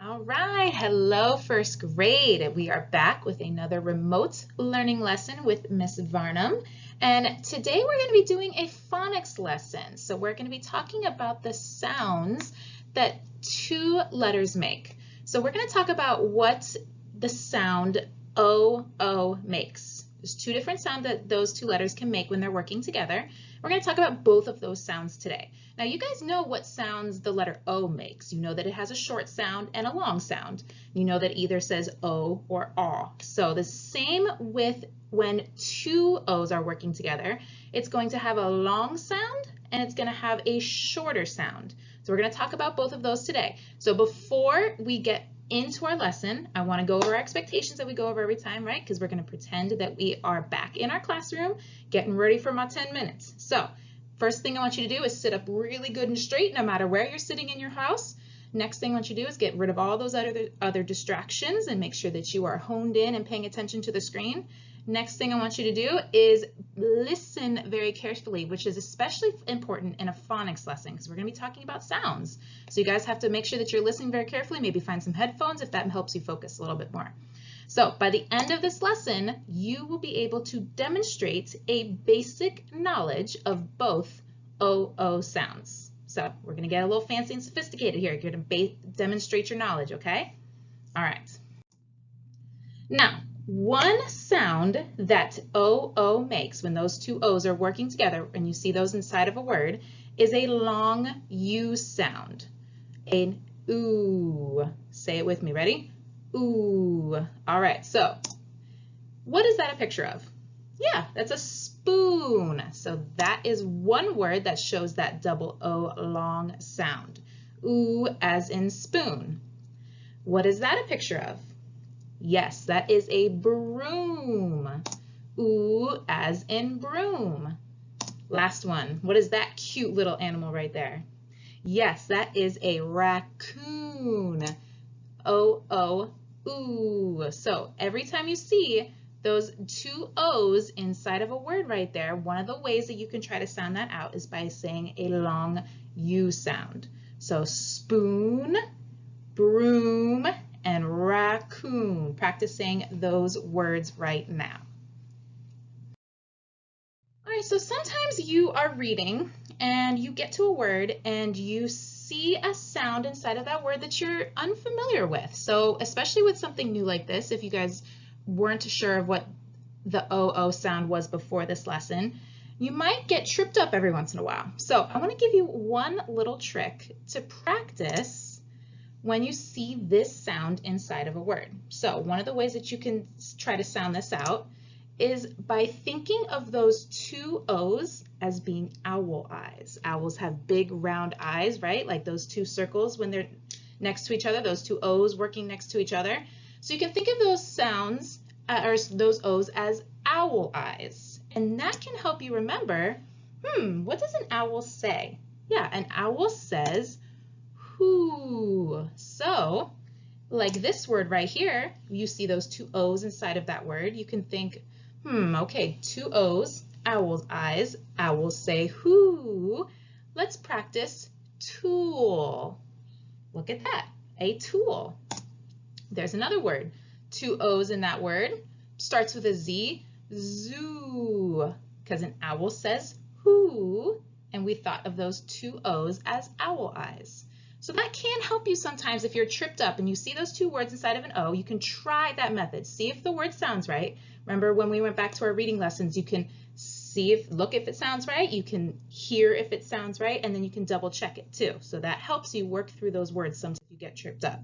All right, hello first grade. We are back with another remote learning lesson with Miss Varnum. And today we're going to be doing a phonics lesson. So we're going to be talking about the sounds that two letters make. So we're going to talk about what the sound O makes. There's two different sounds that those two letters can make when they're working together. We're going to talk about both of those sounds today. Now you guys know what sounds the letter O makes. You know that it has a short sound and a long sound. You know that either says O or aw. So the same with when two O's are working together. It's going to have a long sound and it's going to have a shorter sound. So we're going to talk about both of those today. So before we get into our lesson, I want to go over our expectations that we go over every time, right? Because we're going to pretend that we are back in our classroom getting ready for my 10 minutes. So first thing I want you to do is sit up really good and straight no matter where you're sitting in your house. Next thing I want you to do is get rid of all those other distractions and make sure that you are honed in and paying attention to the screen. Next thing I want you to do is listen very carefully, which is especially important in a phonics lesson because we're going to be talking about sounds. So you guys have to make sure that you're listening very carefully, maybe find some headphones if that helps you focus a little bit more. So by the end of this lesson, you will be able to demonstrate a basic knowledge of both O sounds. So we're going to get a little fancy and sophisticated here. You're going to demonstrate your knowledge, okay? All right. Now, one sound that O makes when those two O's are working together, and you see those inside of a word, is a long U sound. An ooh. Say it with me. Ready? Ooh. All right. So what is that a picture of? Yeah, that's a spoon. So that is one word that shows that double O long sound. Ooh as in spoon. What is that a picture of? Yes, that is a broom. Ooh as in broom. Last one. What is that cute little animal right there? Yes, that is a raccoon. O, ooh. So every time you see those two O's inside of a word right there, one of the ways that you can try to sound that out is by saying a long U sound. So spoon, broom, and raccoon. Practice saying those words right now. All right, so sometimes you are reading and you get to a word and you see a sound inside of that word that you're unfamiliar with. So especially with something new like this, if you guys weren't sure of what the O sound was before this lesson, you might get tripped up every once in a while. So I want to give you one little trick to practice when you see this sound inside of a word. So one of the ways that you can try to sound this out is by thinking of those two O's as being owl eyes. Owls have big round eyes, right? Like those two circles when they're next to each other, those two O's working next to each other. So you can think of those sounds or those O's as owl eyes. And that can help you remember, what does an owl say? Yeah, an owl says, whoo. So like this word right here, you see those two O's inside of that word. You can think, okay, two O's, owl's eyes, owls say whoo. Let's practice tool. Look at that, a tool. There's another word, two O's in that word, starts with a Z, zoo, because an owl says whoo, and we thought of those two O's as owl eyes. So that can help you sometimes if you're tripped up and you see those two words inside of an O. You can try that method. See if the word sounds right. Remember when we went back to our reading lessons, you can look if it sounds right, you can hear if it sounds right, and then you can double check it too. So that helps you work through those words sometimes if you get tripped up.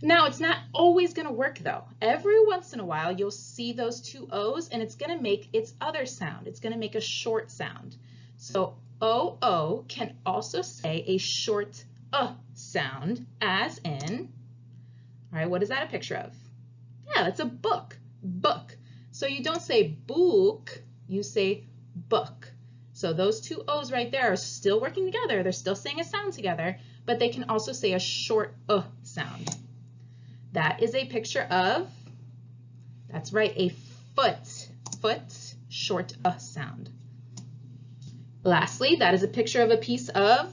Now it's not always going to work though. Every once in a while you'll see those two O's and it's going to make its other sound. It's going to make a short sound. So O can also say a short sound as in, all right, what is that a picture of? Yeah, that's a book, book. So you don't say book, you say book. So those two O's right there are still working together. They're still saying a sound together, but they can also say a short sound. That is a picture of, that's right, a foot, short sound. Lastly, that is a picture of a piece of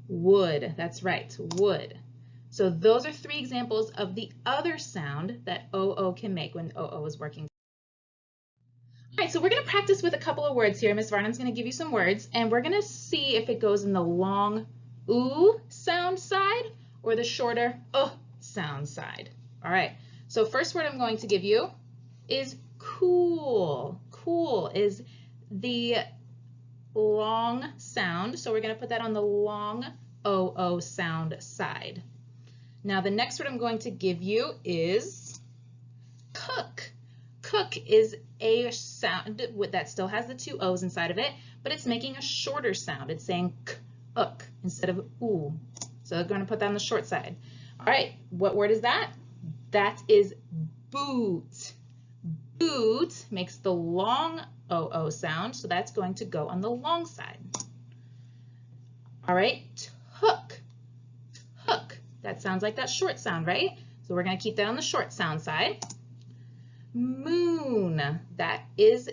wood. That's right, wood. So those are 3 examples of the other sound that OO can make when OO is working. All right, so we're going to practice with a couple of words here. Miss Varnum's going to give you some words, and we're going to see if it goes in the long oo sound side or the shorter sound side. All right, so first word I'm going to give you is cool. Cool is the long sound, so we're going to put that on the long OO sound side. Now the next word I'm going to give you is cook. Cook is a sound that still has the 2 O's inside of it, but it's making a shorter sound. It's saying k-uk instead of oo. So we're going to put that on the short side. All right, what word is that? That is boot. Boot makes the long OO sound, so that's going to go on the long side. All right, hook. Hook. That sounds like that short sound, right? So we're going to keep that on the short sound side. Moon. That is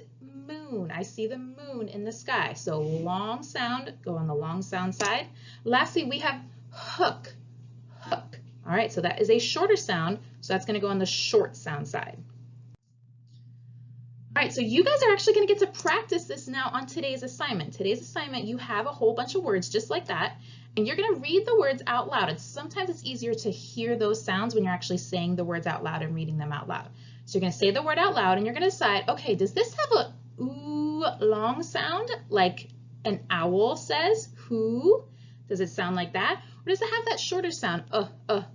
moon. I see the moon in the sky. So long sound, go on the long sound side. Lastly, we have hook. Hook. All right, so that is a shorter sound, so that's going to go on the short sound side. All right, so you guys are actually going to get to practice this now on today's assignment. Today's assignment, you have a whole bunch of words just like that, and you're going to read the words out loud. Sometimes it's easier to hear those sounds when you're actually saying the words out loud and reading them out loud. So you're going to say the word out loud, and you're going to decide, okay, does this have a ooh long sound like an owl says, who? Does it sound like that? Or does it have that shorter sound,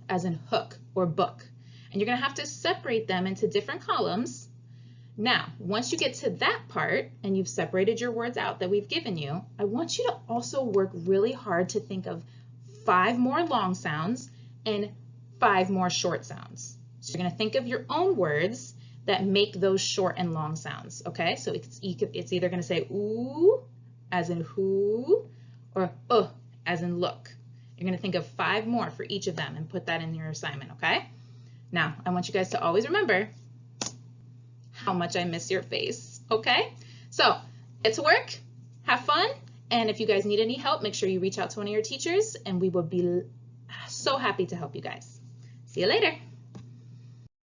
as in hook or book? And you're going to have to separate them into different columns. Now, once you get to that part and you've separated your words out that we've given you, I want you to also work really hard to think of 5 more long sounds and 5 more short sounds. So you're going to think of your own words that make those short and long sounds, okay? So it's either going to say ooh, as in who, or as in look. You're going to think of 5 more for each of them and put that in your assignment, okay? Now, I want you guys to always remember how much I miss your face, okay? So get to work, have fun, and if you guys need any help, make sure you reach out to one of your teachers, and we will be so happy to help you guys. See you later.